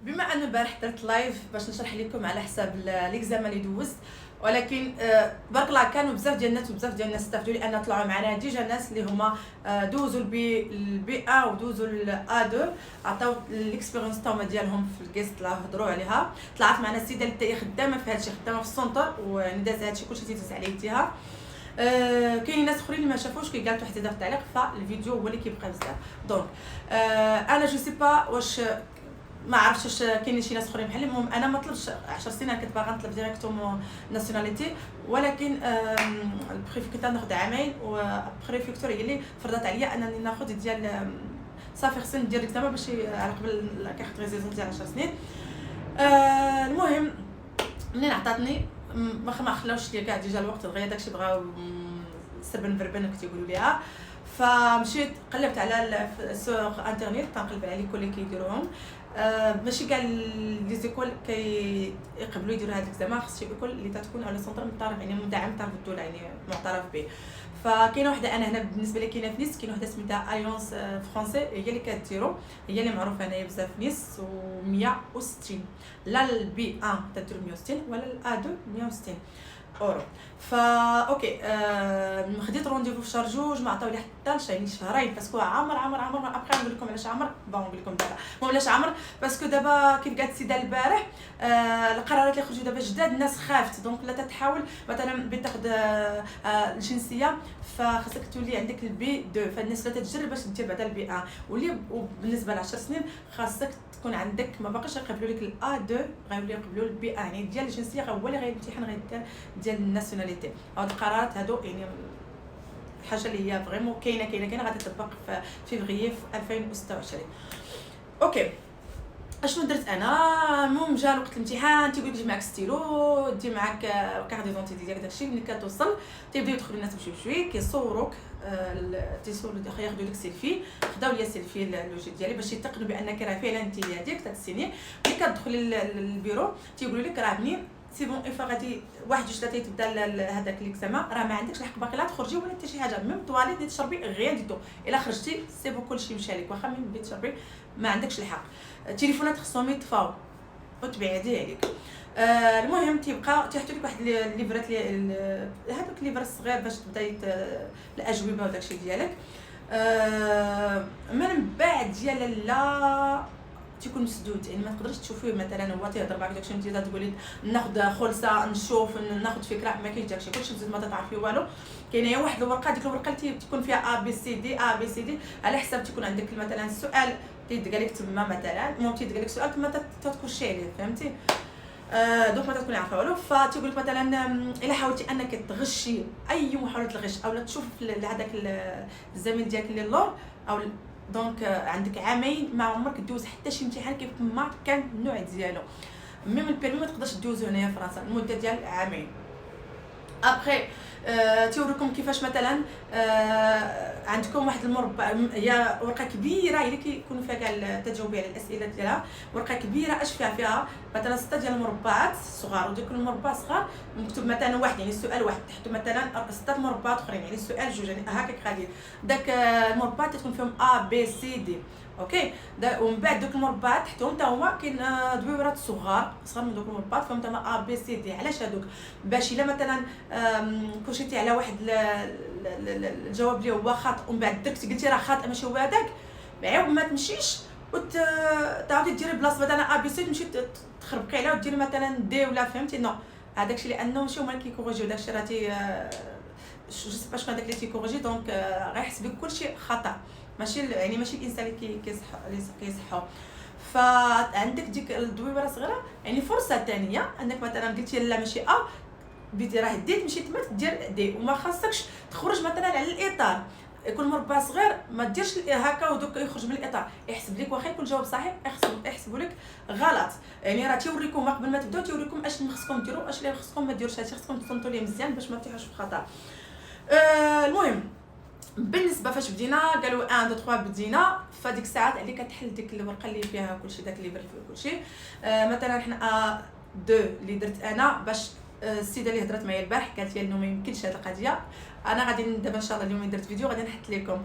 بما ان البارح درت لايف باش نشرح لكم على حساب ليكزامان اللي دوزت، ولكن بارك الله كانوا بزاف ديال الناس وبزاف ديال الناس استافدوا لان طلعوا معنا ديجا ناس اللي هما دوزوا البي 1 ودوزوا الA 2 عطاو الاكسبيريونس تاعهم ديالهم في الكيست لا هضروا عليها. طلعت معنا السيده اللي هي خدامه في هادشي، خدامه في السونتر ونداز هادشي كلشي تيدوز على يديها. كاين ناس اخرين اللي ما شافوش كي قالت واحد دار تعليق فالفيديو هو اللي كيبقى بزاف. دونك انا جو سي با واش ما عرفتش واش كاينين شي ناس اخرين بحالي. المهم انا ما طلبتش 10 سنين، كنت باغا نطلب ديريكتومون ناسيوناليتي، ولكن البريفكتور ناخذ عامين والبريفكتور هي اللي فرضت عليا انني ناخذ ديال صافي خصني ندير الاكزامان باش على قبل كارت ريزيدونس ديال 10 سنين. المهم منين عطاتني ما خلاوش ليا كاع ديجا الوقت دغيا داكشي بغاو سربن بربن كتيقولوا ليها. فمشيت قلبت على سوغ انترنيت كنقلب على لي كولي كيديروهم. ماشي كاع لي زيكول كيقبلوا يديروا هذا الاكزامان، خص شي ايكول اللي تتكون على سونتر مطارف يعني مدعم طرف الدوله يعني معترف به. فكاينه وحده انا هنا بالنسبه لي كاينه في نيس، كاينه وحده سميتها اليونس فرونسي هي اللي كديرو، هي اللي معروفه هنايا بزاف في نيس و160 لا البي 1 تدير 160 ولا الA 2 160 اورو. فا اوكي خديت رونديفو في شهر جوج، ما عطاو لي حتى يعني شهرين باسكو عامر ابقى نقول لكم علاش عامر نقول لكم دابا. المهم علاش عامر باسكو دابا كيف قالت السيده البارح القرارات اللي خرجوا دابا جداد الناس خافت، دونك لا تتحاول مثلا بتاخذ الجنسيه فخاصك تولي عندك البي 2، فالناس لا تتجرب باش دير بعدا البي 1 وبالنسبه ل 10 سنين خاصك تكون عندك ما باقاش يقبلوا لك الA 2 غيوليو يقبلوا البي 1 يعني ديال الجنسيه هو اللي غيمتحن غيدير ديال الناسيوناليتي. هاد القرارات هادو يعني حاجه اللي هي فريمون كاينه غادي تطبق في فيفري في 2026. اوكي اشنو درت انا؟ المهم جا وقت الامتحان تيقول لك معاك ستيلو، دي معاك كارت ديدونتيتي ديالك داكشي. ملي كتوصل تيبداو يدخلوا الناس بشوي كيصوروك تيصوروا ياخذوا لك سيلفي. خداو ليا سيلفي اللوجي ديالي باش يتاكدوا بانك راه فعلا انت هذيك تتسيني. ملي كتدخلي للبيرو تيقولوا لك راه بني سي بون ايفا غادي 1 2 3 تبدا هذاك ليكزامان، راه ما عندكش الحق باقي لا تخرجي ولا حتى شي حاجه، ميم طواليت تشربي غير ديتو. الا خرجتي سي بون كلشي مشى لك، واخا من بيت تشربي ما عندكش الحق. التليفونات خصهم يطفاو وتبعدي عليك. المهم تيبقى تيحطوا لك واحد الليفرات هذوك الليفرات الصغير باش تبدا الاجوبه وداكشي ديالك. من بعد ديال لا تيكون مسدود يعني ما تقدرش تشوفيه مثلا هو تيهضر معاك داكشي انت تقولي ناخذ خلصه نشوف ناخذ فكره، ما كاينش داكشي كلشي مسدود ما تعرفي والو. كاينه هي واحد الورقه، ديك الورقه اللي تكون فيها A B C D على حسب تكون عندك مثلا السؤال تيدق لك تما مثلا، المهم تيدق لك سؤال تما تتكوشي عليه فهمتي. دونك ما تكوني عارفه والو. فتيقول لك مثلا الا حاولتي انك تغشي اي محاوله الغش او لا تشوف هذاك الزميل ديالك اللي اللور او دونك عندك عامين ما عمرك دوز حتى شي امتحان كيف ما كان النوع ديالو. ميم البيرمي ما تقدرش دوزو هنايا في فرنسا المده ديال عامين. ابخي تيوريكم كيفاش مثلا عندكم واحد المربع، هي ورقه كبيره هي اللي كيكونوا فيها كاع التجاوبي على الاسئله ديالها، ورقه كبيره اش فيها مثلا 6 ديال المربعات صغار، وديك المربع صغار مكتوب مثلا واحد يعني السؤال واحد تحته مثلا 6 مربعات اخرين يعني السؤال جوج يعني هكاك غادي. داك المربعات تكون فيهم A B C D اوكي. ومن بعد دوك المربعات تحتهم حتى هما كاين دويرات صغار من دوك المربعات فهم تما A B C D. علاش هادوك؟ باش الا مثلا كوشيتي على واحد الجواب اللي هو خاطئ ومن بعد درتي قلتي راه خاطئ ماشي هو هذاك، عيب ما تمشيش وتعاودي ديري بلاصه مثلا A B C تمشي تخربقي عليها وديري مثلا D ولا فهمتي. نو هذاك الشيء لانه ماشي هما اللي كيكوريجيو داك الشيء، راه جو سي با شكون هذاك اللي تيكوريجي. دونك غيحسب لك كلشي خطا، ماشي يعني ماشي الانسان اللي كيصحو. فعندك ديك الدويره صغيره يعني فرصه ثانيه انك مثلا قلتي لا ماشي بديتي راه ديت مشيت تما دير دي، وما خاصكش تخرج مثلا على الاطار. يكون مربع صغير ما ديرش هكا ودوك يخرج من الاطار، يحسب لك واخا يكون الجواب صحيح يحسبوا لك غلط. يعني راه تيوريكم قبل ما تبداو تيوريكم اش اللي خصكم ديروا اش اللي خصكم ما ديروش، هادشي خصكم تصنتوا ليه مزيان باش ما تطيحوش في خطا. المهم بالنسبه فاش بدينا قالوا 1 2 3 بدينا، فديك الساعات عليك كتحل ديك الورقه اللي فيها كلشي داك اللي فيه كلشي. مثلا حنا A 2 اللي درت انا باش السيده اللي هضرت معايا البارح قالت لي انه ما يمكنش هذه القضيه. انا غادي دابا ان شاء الله اليوم درت فيديو غادي نحط لكم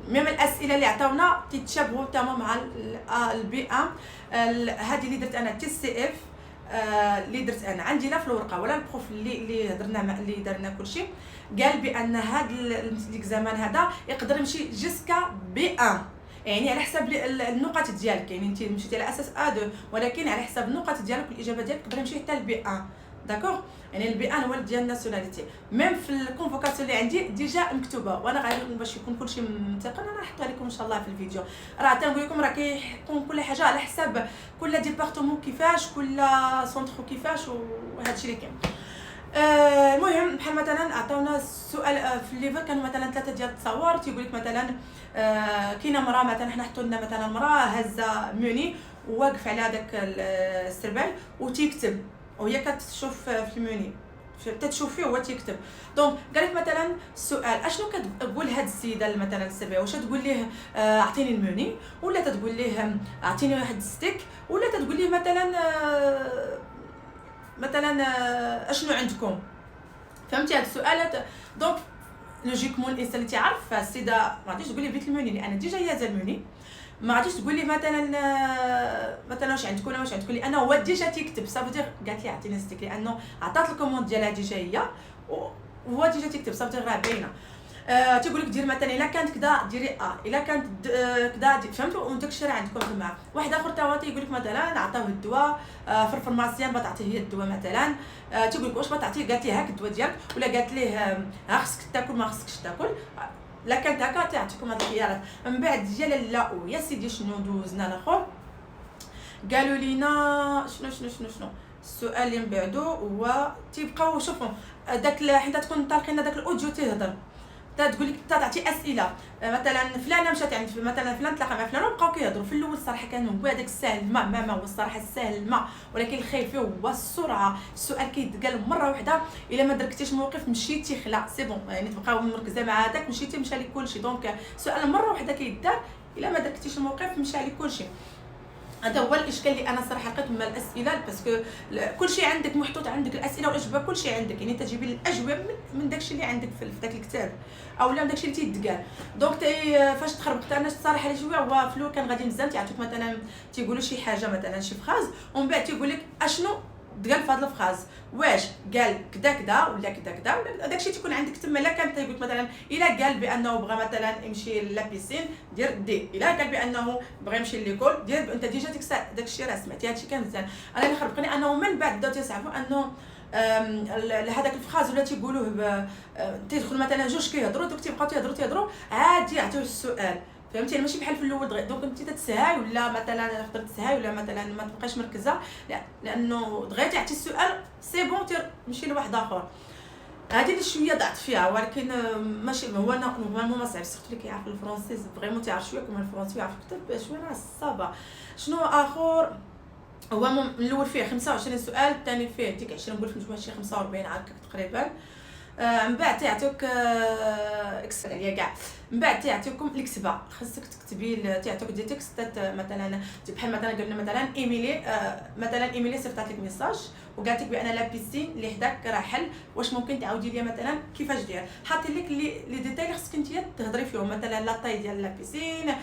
ميم الاسئله اللي عطاونا تيتشابهوا تماما مع البي ام. هذه اللي درت انا تي سي اف اللي درت انا عندي لا في الورقه ولا البروف اللي هضرنا اللي درنا كلشي قال بان هذا الاكزامان هذا يقدر يمشي جيسكا بي 1 يعني على حسب النقاط ديالك. يعني انت مشيتي على اساس ا2 ولكن على حسب النقاط ديالك والاجابه ديالك تقدر يمشي حتى لبي 1. داكوغ يعني البي 1 هو ديال الناسيوناليتي. ميم في الكونفوكاسيون اللي عندي ديجا مكتوبه وانا غادي باش يكون كلشي متقن انا نحطها لكم ان شاء الله في الفيديو. راه تنقول لكم راه كيكون كل حاجه على حسب كل ديبارتمون كيفاش كل سونتر كيفاش وهذا الشيء اللي كاين. المهم بحال مثلا عطاونا السؤال في الليفر كانوا مثلا 3 ديال التصاور تيقول لك مثلا كاينه مراه مثلا حنا حطوا لنا مثلا مراه هازه موني وواقف على هذاك السربال وتيكتب وهي كتشوف في الموني تتشوف فيه وهو تيكتب. دونك قال لك مثلا السؤال اشنو كتقول هاد السيده مثلا السربال واش تقول ليه اعطيني الموني ولا تقول ليه اعطيني واحد ستيك ولا تقول ليه مثلا اشنو عندكم. فهمتي هاد السؤالات. دونك لوجيكمون الانسان اللي تيعرف فالسيده ما غاديش تقول لي بغيت الموني لان ديجا هي هازه الموني ما غاديش تقول لي مثلا واش عندكم ولا واش عندكم لان هو ديجا تيكتب صافي دير قالت لي عطيني ستيك لانه عطات الكوموند ديالها ديجا هي وهو ديجا تيكتب صافي راه باينه. تيقول لك دير مثلا الا كانت كذا ديري الا كانت كذا فهمتوا وداك الشيء راه عندكم في المعرض. واحد اخر تا هو تيقول لك مثلا عطاوه الدواء في الفارماسيان بتعطيه هي الدواء مثلا تيقول لك واش بتعطيه قالت ليه هاك الدواء ديالك ولا قالت ليه ها خصك تاكل ما خصكش تاكل. لا كانت هكا تعطيكم هاد الخيارات. من بعد ديال لا يا سيدي شنو دوزنا الاخر قالوا لينا شنو السؤال اللي من بعدو هو تيبقاو شوفوا داك حيت تكون طالقين داك الاوديو تيهضر تقول لك تعطي اسئله مثلا فلانه مشات عند مثلا فلان تلاقى مع فلان وبقاو كيهضروا في الاول الصراحه كانوا هو هذاك السهل ما هو الصراحه السهل ولكن الخايف فيه هو السرعه. السؤال كيتقال مره واحده الا ما دركتيش موقف مشيتي خلا سي بون يعني تبقاو مركزه مع هذاك مشيتي مشى لك كلشي. دونك سؤال مره واحده كيدار الا ما دركتيش الموقف مشى لك كلشي. هذا هو الاشكال اللي انا صراحه لقيت من الاسئله باسكو كلشي عندك محطوط عندك الاسئله والاجوبه كلشي عندك يعني تجيبي الاجوبه من داكشي اللي عندك في داك الكتاب او لا داكشي اللي تيتقال. دونك فاش تخربقت انا الصراحه اللي شويه هو فلو كان غادي مزيان تيعطيك مثلا تيقولوا شي حاجه مثلا شي فراز ومن بعد تيقول لك اشنو قال في هذا الفراز واش قال كذا كذا ولا كذا كذا ولا داكشي تيكون عندك تما. لا كان تيقول مثلا الا قال بانه بغى مثلا يمشي لابيسين دير دي الا قال بانه بغى يمشي ليكول دير انت ديجا داكشي راه سمعتي هادشي كان مزيان. انا اللي خربقني انه من بعد بداو تيصعبوا انه هذاك الفراز ولا تيقولوه تيدخل مثلا جوج كيهضروا دوك تيبقاو تيهضروا عادي يعطيوه السؤال فهمتي ماشي بحال في الاول دغيا. دونك انت تتسهاي ولا مثلا تقدر تسهاي ولا مثلا ما تبقاش مركزه لانه دغيا تعطي السؤال سي بون تمشي لواحد اخر. هذه اللي شويه ضعت فيها ولكن ماشي هو نورمالمون ما صعيبش سيرتو اللي كيعرف الفرونسي فريمون تيعرف شويه كما الفرونسي يعرف يكتب شويه راه صافا. شنو اخر هو الاول فيه 25 سؤال الثاني فيه ديك 20 نقول لكم شي 45 هكا تقريبا. من بعد تيعطيوك اكس عليا كاع من بعد تيعطيوكم الكتابه خاصك تكتبي تيعطيوك دي تكست مثلا بحال مثلا قلنا مثلا ايميلي صيفطات لك ميساج وقالت لك بان لا بيسين اللي حداك راه حل واش ممكن تعاودي لي مثلا كيفاش دير حاطين لك لي ديتاي خاصك انت تهضري فيهم مثلا لا طاي ديال لا بيسين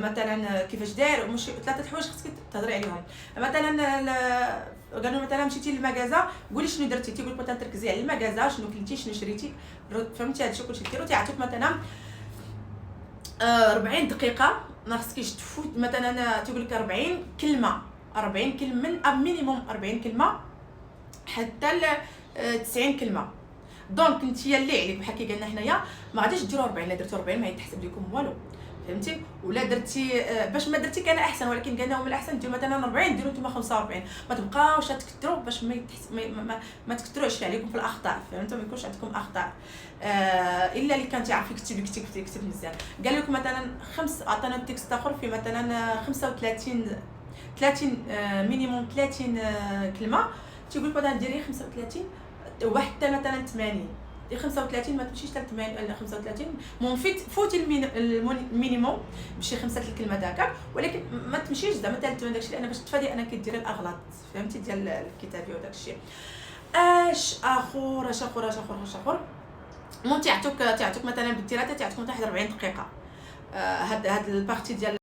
مثلا كيفاش داير ماشي 3 حوايج خاصك تهضري عليهم. مثلا قالوا مثلا مشيتي للمغازا قولي شنو درتي تيقول لك مثلا تركزي على المغازا شنو كلتي شنو شريتي فهمتي هادشي كلشي ديرو تيعطيك مثلا 40 دقيقه ما خصكيش تفوت مثلا تيقول لك 40 كلمه من مينيموم 40 كلمه حتى ل 90 كلمه. دونك انتيا اللي عليك بحال كي قلنا حنايا ما غاديش ديروا 40 الا درتو 40 ما يتحسب لكم والو فهمتي ولا درتي باش ما درتي كان احسن ولكن قلنا من الاحسن ديروا مثلا 40 ديروا نتوما 45 ما تبقاوش تكثروا باش ما تكثروش عليكم في الاخطاء فهمتوا ما يكونش عندكم اخطاء الا اللي كان تيعرف يكتب مزيان. قال لكم مثلا عطانا تكست اخر في مثلا 30 مينيموم 30 كلمه تيقول لك مثلا ديري 35 وحتى مثلا 80 دي 35 ما تمشيش حتى 35. المهم فوتي المينيموم بشي 5 الكلمه داك، ولكن ما تمشيش زعما حتى 8 داكشي، لان باش تفادي انك ديري الاغلاط فهمتي ديال الكتابه وداكشي. اش اخر المهم تعطوك مثلا بالتيرات تعطوك حتى 40 دقيقه. هاد البارتي ديال